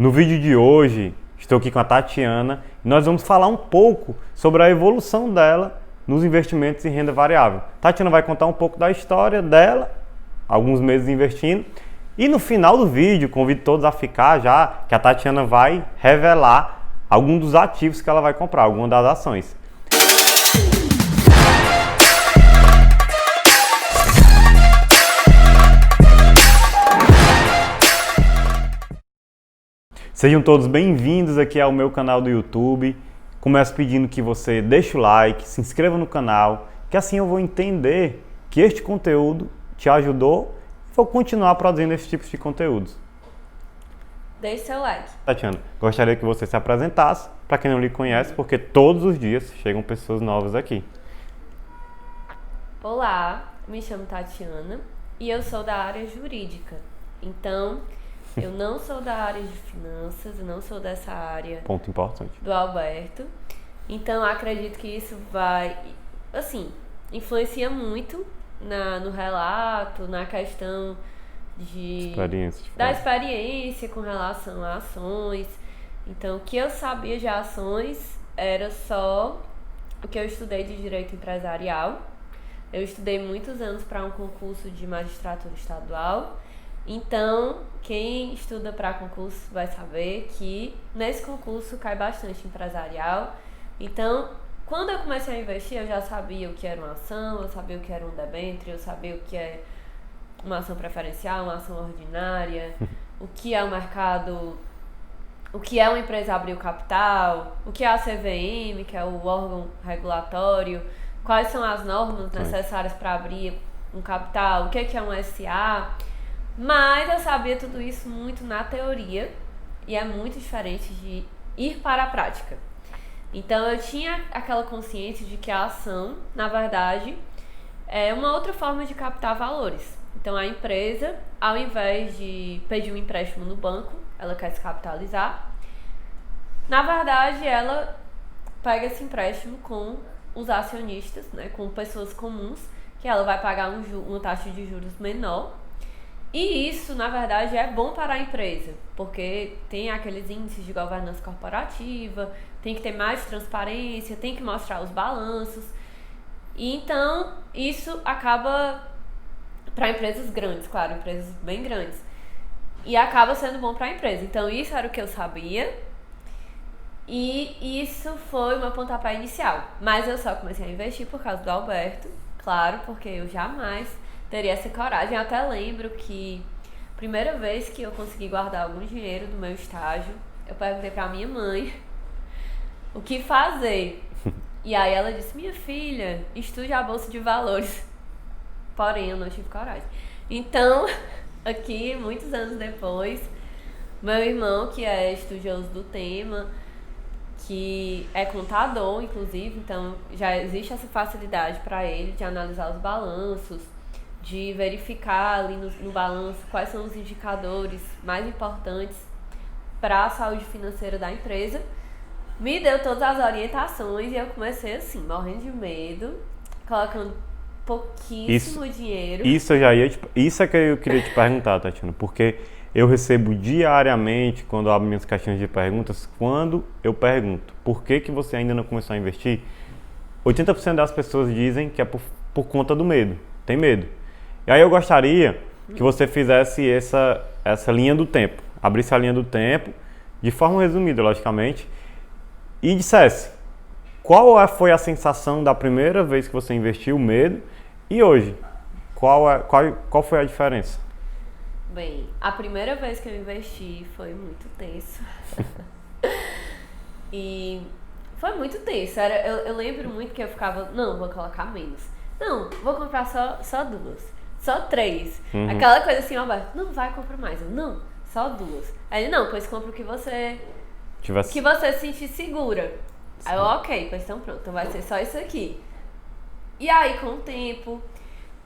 No vídeo de hoje, estou aqui com a Tatiana e nós vamos falar um pouco sobre a evolução dela nos investimentos em renda variável. Tatiana vai contar um pouco da história dela, alguns meses investindo, e no final do vídeo, convido todos a ficar já, que a Tatiana vai revelar algum dos ativos que ela vai comprar, alguma das ações. Sejam todos bem-vindos aqui ao meu canal do YouTube. Começo pedindo que você deixe o like, se inscreva no canal, que assim eu vou entender que este conteúdo te ajudou e vou continuar produzindo esse tipo de conteúdos. Deixe seu like. Tatiana, gostaria que você se apresentasse para quem não lhe conhece, porque todos os dias chegam pessoas novas aqui. Olá, me chamo Tatiana e eu sou da área jurídica. Então, eu não sou da área de finanças, eu não sou dessa área Ponto importante. do Alberto. Então, acredito que isso vai, influencia muito no relato, na questão da experiência com relação a ações. Então, o que eu sabia de ações era só o que eu estudei de direito empresarial. Eu estudei muitos anos para um concurso de magistratura estadual. Então, quem estuda para concurso vai saber que nesse concurso cai bastante empresarial. Então, quando eu comecei a investir, eu já sabia o que era uma ação, eu sabia o que era um debênture, eu sabia o que é uma ação preferencial, uma ação ordinária, o que é o mercado, o que é uma empresa abrir o capital, o que é a CVM, que é o órgão regulatório, quais são as normas necessárias para abrir um capital, o que é um SA. Mas eu sabia tudo isso muito na teoria e é muito diferente de ir para a prática. Então eu tinha aquela consciência de que a ação, na verdade, é uma outra forma de captar valores. Então a empresa, ao invés de pedir um empréstimo no banco, ela quer se capitalizar. Na verdade, ela pega esse empréstimo com os acionistas, né, com pessoas comuns, que ela vai pagar uma taxa de juros menor. E isso, na verdade, é bom para a empresa, porque tem aqueles índices de governança corporativa, tem que ter mais transparência, tem que mostrar os balanços. E então, isso acaba para empresas grandes, claro, empresas bem grandes. E acaba sendo bom para a empresa. Então, isso era o que eu sabia. E isso foi o meu pontapé inicial. Mas eu só comecei a investir por causa do Alberto, claro, porque eu jamais teria essa coragem. Eu até lembro que a primeira vez que eu consegui guardar algum dinheiro do meu estágio, eu perguntei pra minha mãe o que fazer. E aí ela disse: minha filha, estude a Bolsa de Valores. Porém, eu não tive coragem. Então, aqui, muitos anos depois, meu irmão, que é estudioso do tema, que é contador, inclusive, então já existe essa facilidade para ele de analisar os balanços, de verificar ali no balanço quais são os indicadores mais importantes para a saúde financeira da empresa. Me deu todas as orientações e eu comecei assim, morrendo de medo, colocando pouquíssimo dinheiro. Isso é que eu queria te perguntar, Tatiana, porque eu recebo diariamente, quando eu abro minhas caixinhas de perguntas, quando eu pergunto por que você ainda não começou a investir, 80% das pessoas dizem que é por conta do medo, tem medo. E aí eu gostaria que você fizesse essa linha do tempo, abrisse a linha do tempo, de forma resumida, logicamente, e dissesse qual foi a sensação da primeira vez que você investiu, o medo, e hoje, qual foi a diferença? Bem, a primeira vez que eu investi foi muito tenso. E foi muito tenso. Eu lembro muito que eu ficava, não, vou colocar menos. Não, vou comprar só duas. Só 3. Aquela coisa assim, Alberto, não vai comprar mais. Eu, não, só 2. Aí ele, não, pois compra o que você se sentir segura. Sim. Aí eu, ok, pois então pronto, então vai ser só isso aqui. E aí, com o tempo,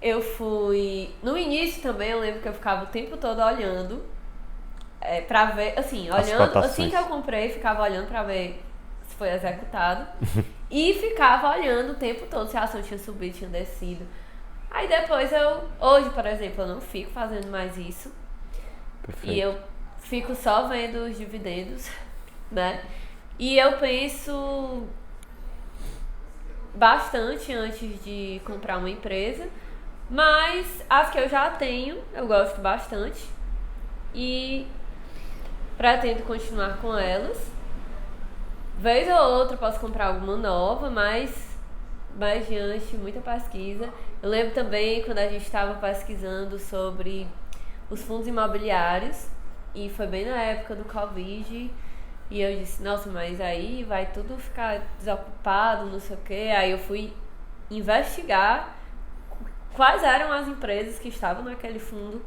eu fui... No início também, eu lembro que eu ficava o tempo todo olhando pra ver, assim, olhando, assim que eu comprei, ficava olhando pra ver se foi executado. E ficava olhando o tempo todo se a ação tinha subido, tinha descido. Aí depois hoje, por exemplo, eu não fico fazendo mais isso. Perfeito. E eu fico só vendo os dividendos, né? E eu penso bastante antes de comprar uma empresa, mas as que eu já tenho, eu gosto bastante e pretendo continuar com elas. Vez ou outra posso comprar alguma nova, mas mais diante, muita pesquisa. Eu lembro também quando a gente estava pesquisando sobre os fundos imobiliários, e foi bem na época do Covid, e eu disse, nossa, mas aí vai tudo ficar desocupado, não sei o quê. Aí eu fui investigar quais eram as empresas que estavam naquele fundo,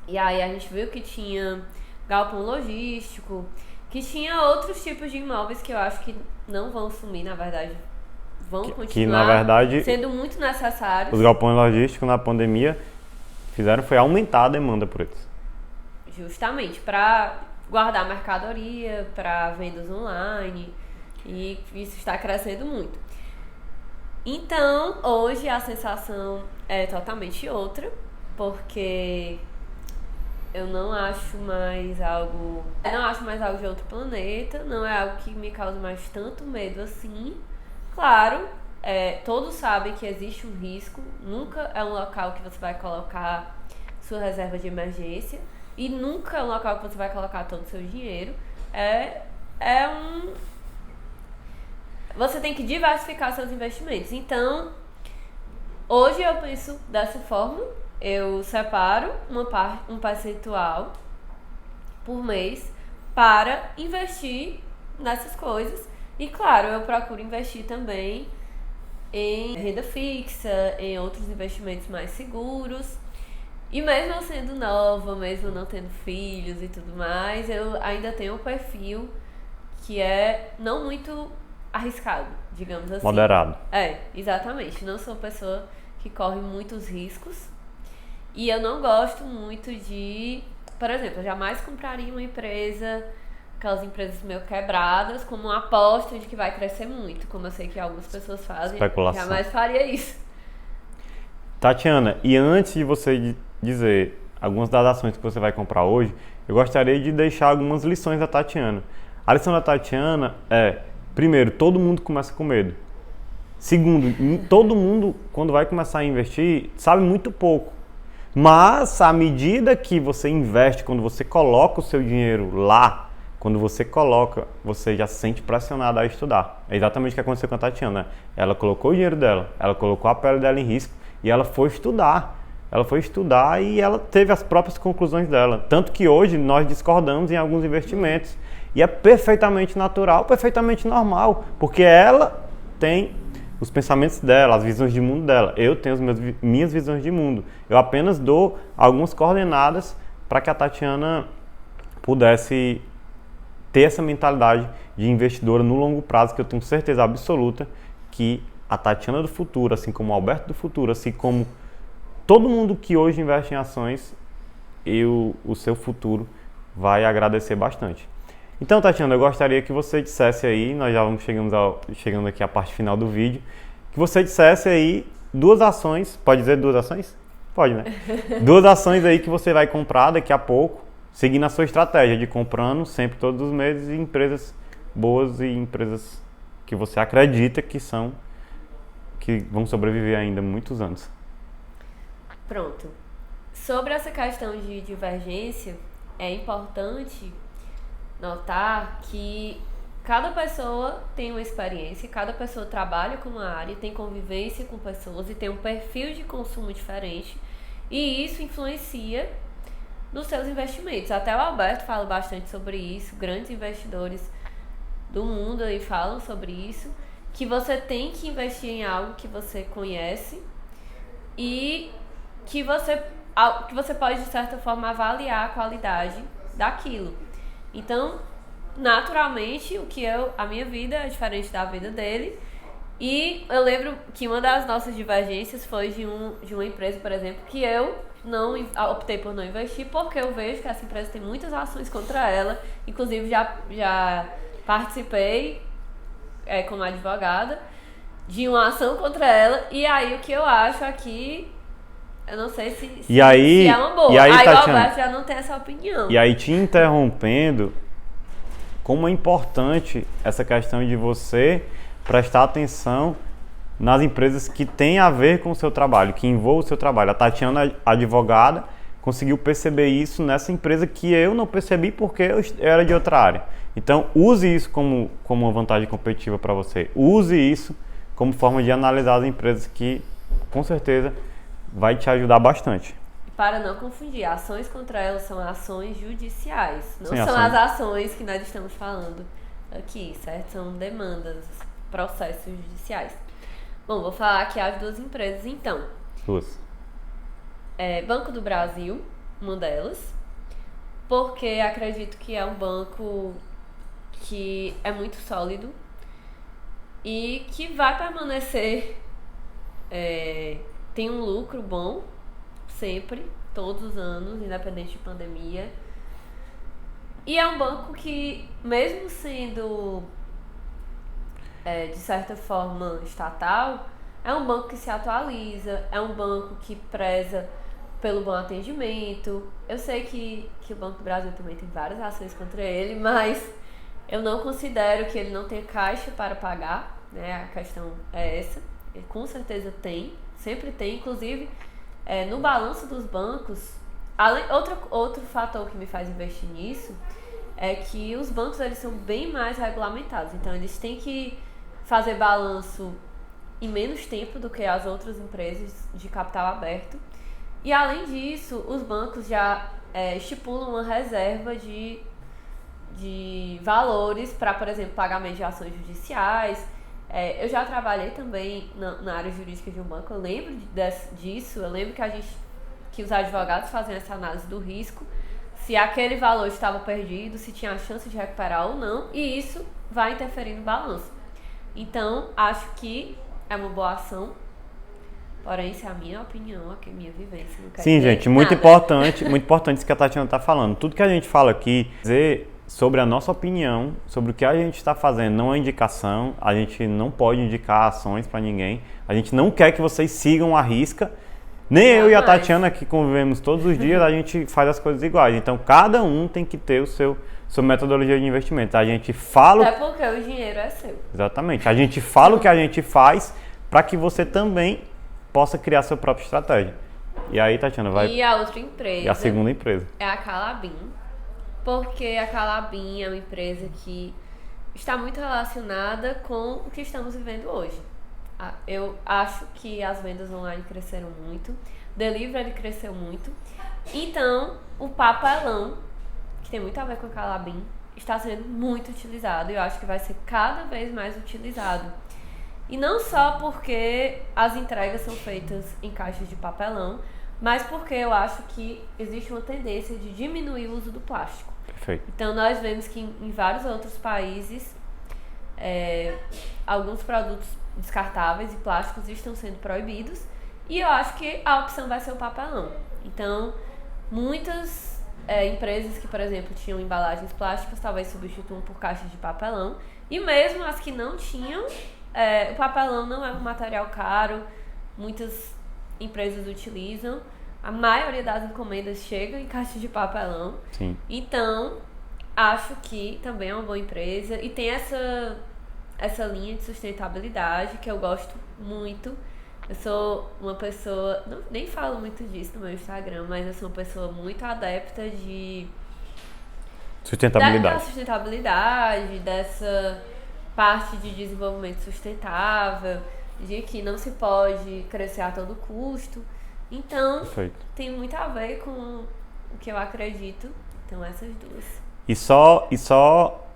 e aí a gente viu que tinha galpão logístico, que tinha outros tipos de imóveis que eu acho que não vão sumir, na verdade, vão continuar que, na verdade, sendo muito necessários. Os galpões logísticos na pandemia fizeram foi aumentar a demanda por eles. Justamente, para guardar mercadoria, para vendas online, e isso está crescendo muito. Então, hoje a sensação é totalmente outra, porque eu não acho mais algo de outro planeta, não é algo que me causa mais tanto medo assim. Claro, todos sabem que existe um risco, nunca é um local que você vai colocar sua reserva de emergência e nunca é um local que você vai colocar todo o seu dinheiro. Você tem que diversificar seus investimentos. Então, hoje eu penso dessa forma. Eu separo um percentual por mês para investir nessas coisas. E claro, eu procuro investir também em renda fixa, em outros investimentos mais seguros. E mesmo eu sendo nova, mesmo não tendo filhos e tudo mais, eu ainda tenho um perfil que é não muito arriscado, digamos assim. Moderado. Exatamente. Não sou uma pessoa que corre muitos riscos. E eu não gosto muito de... Por exemplo, eu jamais compraria uma empresa, aquelas empresas meio quebradas, como uma aposta de que vai crescer muito, como eu sei que algumas pessoas fazem. Especulação. Jamais faria isso. Tatiana, e antes de você dizer algumas das ações que você vai comprar hoje, eu gostaria de deixar algumas lições da Tatiana. A lição da Tatiana é, primeiro, todo mundo começa com medo. Segundo, todo mundo, quando vai começar a investir, sabe muito pouco. Mas, à medida que você investe, quando você coloca o seu dinheiro lá, quando você coloca, você já se sente pressionado a estudar. É exatamente o que aconteceu com a Tatiana. Ela colocou o dinheiro dela, ela colocou a pele dela em risco e ela foi estudar. Ela foi estudar e ela teve as próprias conclusões dela. Tanto que hoje nós discordamos em alguns investimentos. E é perfeitamente natural, perfeitamente normal, porque ela tem os pensamentos dela, as visões de mundo dela. Eu tenho as minhas visões de mundo. Eu apenas dou algumas coordenadas para que a Tatiana pudesse ter essa mentalidade de investidora no longo prazo, que eu tenho certeza absoluta que a Tatiana do futuro, assim como o Alberto do futuro, assim como todo mundo que hoje investe em ações, o seu futuro vai agradecer bastante. Então, Tatiana, eu gostaria que você dissesse aí, nós já vamos chegando aqui à parte final do vídeo, que você dissesse aí duas ações, pode dizer duas ações? Pode, né? Duas ações aí que você vai comprar daqui a pouco, seguindo a sua estratégia de comprando sempre todos os meses em empresas boas e empresas que você acredita que vão sobreviver ainda muitos anos. Pronto. Sobre essa questão de divergência, é importante notar que cada pessoa tem uma experiência, cada pessoa trabalha com uma área, tem convivência com pessoas e tem um perfil de consumo diferente, e isso influencia nos seus investimentos. Até o Alberto fala bastante sobre isso, grandes investidores do mundo aí falam sobre isso, que você tem que investir em algo que você conhece e que você pode, de certa forma, avaliar a qualidade daquilo. Então, naturalmente, a minha vida é diferente da vida dele. E eu lembro que uma das nossas divergências foi de uma empresa, por exemplo, que eu optei por não investir, porque eu vejo que essa empresa tem muitas ações contra ela. Inclusive, já participei como advogada de uma ação contra ela. E aí, o que eu acho aqui eu não sei se se é uma boa. E aí, o Tatiana, Alberto já não tem essa opinião. E aí, te interrompendo, como é importante essa questão de você prestar atenção nas empresas que têm a ver com o seu trabalho, que envolvem o seu trabalho. A Tatiana, advogada, conseguiu perceber isso nessa empresa que eu não percebi porque eu era de outra área. Então, use isso como uma vantagem competitiva para você. Use isso como forma de analisar as empresas que, com certeza, vai te ajudar bastante. Para não confundir, ações contra elas são ações judiciais, não Sim, são as ações que nós estamos falando aqui, certo? São demandas, processos judiciais. Bom, vou falar aqui as duas empresas então. Duas. Banco do Brasil, uma delas, porque acredito que é um banco que é muito sólido e que vai permanecer, tem um lucro bom, sempre, todos os anos, independente de pandemia. E é um banco que, mesmo sendo, de certa forma, estatal, é um banco que se atualiza, é um banco que preza pelo bom atendimento. Eu sei que o Banco do Brasil também tem várias ações contra ele, mas eu não considero que ele não tenha caixa para pagar, né? A questão é essa. Ele com certeza tem, sempre tem, inclusive no balanço dos bancos. Outro fator que me faz investir nisso é que os bancos eles são bem mais regulamentados, então eles têm que fazer balanço em menos tempo do que as outras empresas de capital aberto. E além disso, os bancos já estipulam uma reserva de valores para, por exemplo, pagamento de ações judiciais. Eu já trabalhei também na área jurídica de um banco, eu lembro disso, eu lembro que os advogados faziam essa análise do risco, se aquele valor estava perdido, se tinha a chance de recuperar ou não, e isso vai interferir no balanço. Então, acho que é uma boa ação, porém, isso é a minha opinião, a minha vivência. Não quer Sim, dizer gente, muito importante isso que a Tatiana está falando. Tudo que a gente fala aqui, dizer sobre a nossa opinião, sobre o que a gente está fazendo, não é indicação, a gente não pode indicar ações para ninguém, a gente não quer que vocês sigam a risca, nem eu e a Tatiana que convivemos todos os dias, a gente faz as coisas iguais, então cada um tem que ter sua metodologia de investimento. A gente fala... Até porque o dinheiro é seu. Exatamente, a gente fala o que a gente faz para que você também possa criar sua própria estratégia. E aí, Tatiana, vai... E a outra empresa... E a segunda empresa. É a Calabim. Porque a Calabim é uma empresa que está muito relacionada com o que estamos vivendo hoje. Eu acho que as vendas online cresceram muito, o delivery cresceu muito. Então, o papelão, que tem muito a ver com a Calabim, está sendo muito utilizado e eu acho que vai ser cada vez mais utilizado. E não só porque as entregas são feitas em caixas de papelão, mas porque eu acho que existe uma tendência de diminuir o uso do plástico. Perfeito. Então nós vemos que em vários outros países alguns produtos descartáveis e plásticos estão sendo proibidos e eu acho que a opção vai ser o papelão. Então muitas empresas que, por exemplo, tinham embalagens plásticas talvez substituam por caixas de papelão e mesmo as que não tinham, o papelão não é um material caro, muitas empresas utilizam. A maioria das encomendas chega em caixa de papelão. Sim. Então, acho que também é uma boa empresa. E tem essa linha de sustentabilidade que eu gosto muito. Eu sou uma pessoa... nem falo muito disso no meu Instagram, mas eu sou uma pessoa muito adepta de... Sustentabilidade. Da sustentabilidade, dessa parte de desenvolvimento sustentável, de que não se pode crescer a todo custo. Então, Perfeito. Tem muito a ver com o que eu acredito. Então, essas duas. E só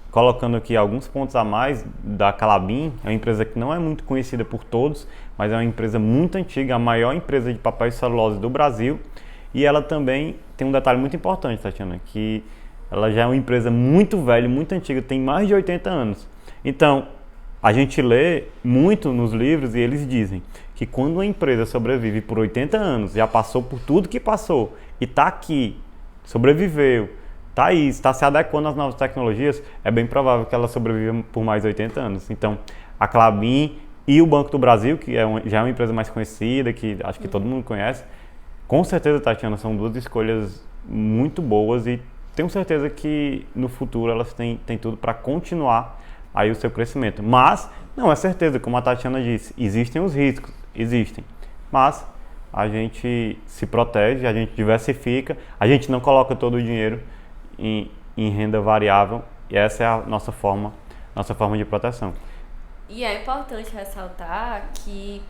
colocando aqui alguns pontos a mais da Calabim, é uma empresa que não é muito conhecida por todos, mas é uma empresa muito antiga, a maior empresa de papel e celulose do Brasil. E ela também tem um detalhe muito importante, Tatiana, que ela já é uma empresa muito velha, muito antiga, tem mais de 80 anos. Então, a gente lê muito nos livros e eles dizem que quando uma empresa sobrevive por 80 anos, já passou por tudo que passou e está aqui, sobreviveu, está aí, está se adequando às novas tecnologias, é bem provável que ela sobreviva por mais 80 anos. Então, a Klabin e o Banco do Brasil, que já é uma empresa mais conhecida, que acho que todo mundo conhece, com certeza, Tatiana, são duas escolhas muito boas e tenho certeza que no futuro elas têm tudo para continuar aí o seu crescimento. Mas, não é certeza, como a Tatiana disse, existem os riscos, existem, mas a gente se protege, a gente diversifica, a gente não coloca todo o dinheiro em renda variável e essa é a nossa forma de proteção. E é importante ressaltar que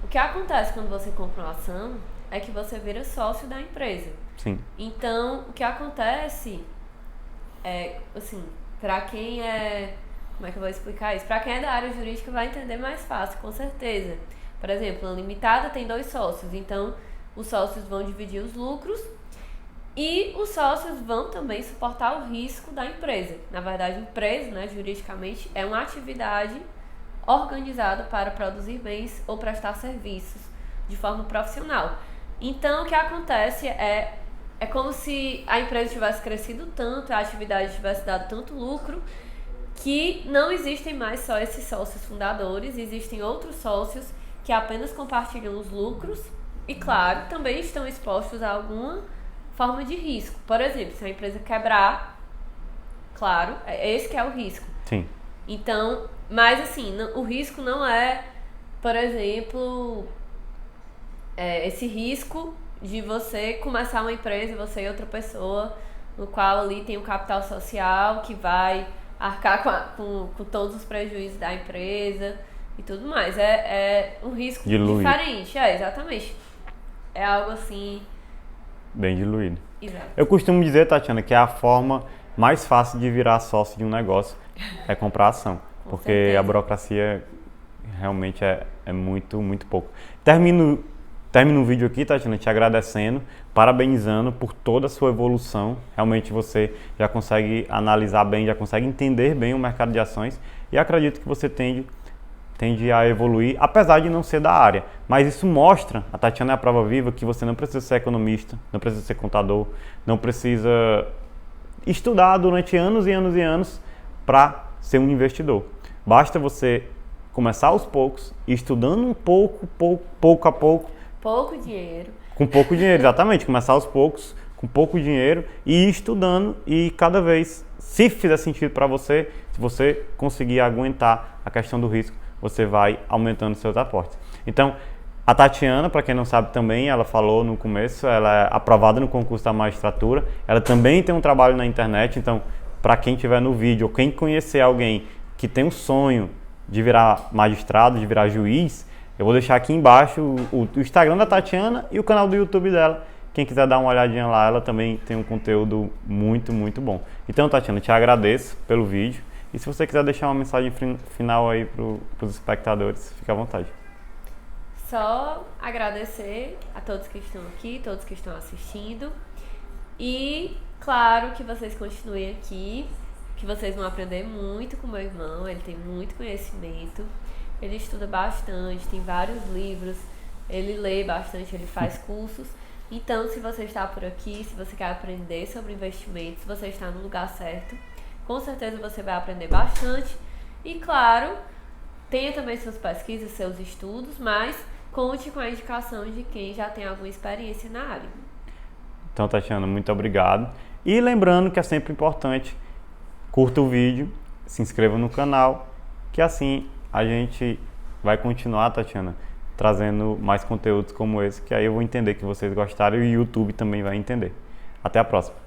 o que acontece quando você compra uma ação é que você vira sócio da empresa. Sim. Então, o que acontece é, assim, para quem é... Como é que eu vou explicar isso? Para quem é da área jurídica vai entender mais fácil, com certeza. Por exemplo, a limitada tem 2 sócios, então os sócios vão dividir os lucros e os sócios vão também suportar o risco da empresa. Na verdade, empresa, né, juridicamente, é uma atividade organizada para produzir bens ou prestar serviços de forma profissional. Então, o que acontece é como se a empresa tivesse crescido tanto, a atividade tivesse dado tanto lucro, que não existem mais só esses sócios fundadores, existem outros sócios que apenas compartilham os lucros e, claro, também estão expostos a alguma forma de risco. Por exemplo, se a empresa quebrar, claro, esse que é o risco. Sim. Então, mas assim, o risco não é, por exemplo, esse risco de você começar uma empresa, você e outra pessoa, no qual ali tem um capital social que vai arcar com todos os prejuízos da empresa e tudo mais. É um risco diferente, exatamente. É algo assim... Bem diluído. Exato. Eu costumo dizer, Tatiana, que é a forma mais fácil de virar sócio de um negócio é comprar ação. Porque certeza. A burocracia realmente é muito, muito pouco. Termino o vídeo aqui, Tatiana, te agradecendo, parabenizando por toda a sua evolução. Realmente você já consegue analisar bem, já consegue entender bem o mercado de ações e acredito que você tende a evoluir, apesar de não ser da área. Mas isso mostra, a Tatiana é a prova viva, que você não precisa ser economista, não precisa ser contador, não precisa estudar durante anos e anos e anos para ser um investidor. Basta você começar aos poucos, estudando um pouco a pouco. Pouco dinheiro. Com pouco dinheiro, exatamente. Começar aos poucos, com pouco dinheiro e ir estudando e cada vez, se fizer sentido para você, se você conseguir aguentar a questão do risco, você vai aumentando seus aportes. Então, a Tatiana, para quem não sabe também, ela falou no começo, ela é aprovada no concurso da magistratura, ela também tem um trabalho na internet, então, para quem estiver no vídeo ou quem conhecer alguém que tem um sonho de virar magistrado, de virar juiz, eu vou deixar aqui embaixo o Instagram da Tatiana e o canal do YouTube dela. Quem quiser dar uma olhadinha lá, ela também tem um conteúdo muito, muito bom. Então, Tatiana, te agradeço pelo vídeo. E se você quiser deixar uma mensagem final aí para os espectadores, fique à vontade. Só agradecer a todos que estão aqui, todos que estão assistindo. E, claro, que vocês continuem aqui, que vocês vão aprender muito com meu irmão, ele tem muito conhecimento, ele estuda bastante, tem vários livros, ele lê bastante, ele faz cursos. Então, se você está por aqui, se você quer aprender sobre investimentos, você está no lugar certo. Com certeza você vai aprender bastante e, claro, tenha também suas pesquisas, seus estudos, mas conte com a indicação de quem já tem alguma experiência na área. Então, Tatiana, muito obrigado. E lembrando que é sempre importante, curta o vídeo, se inscreva no canal, que assim a gente vai continuar, Tatiana, trazendo mais conteúdos como esse, que aí eu vou entender que vocês gostaram e o YouTube também vai entender. Até a próxima.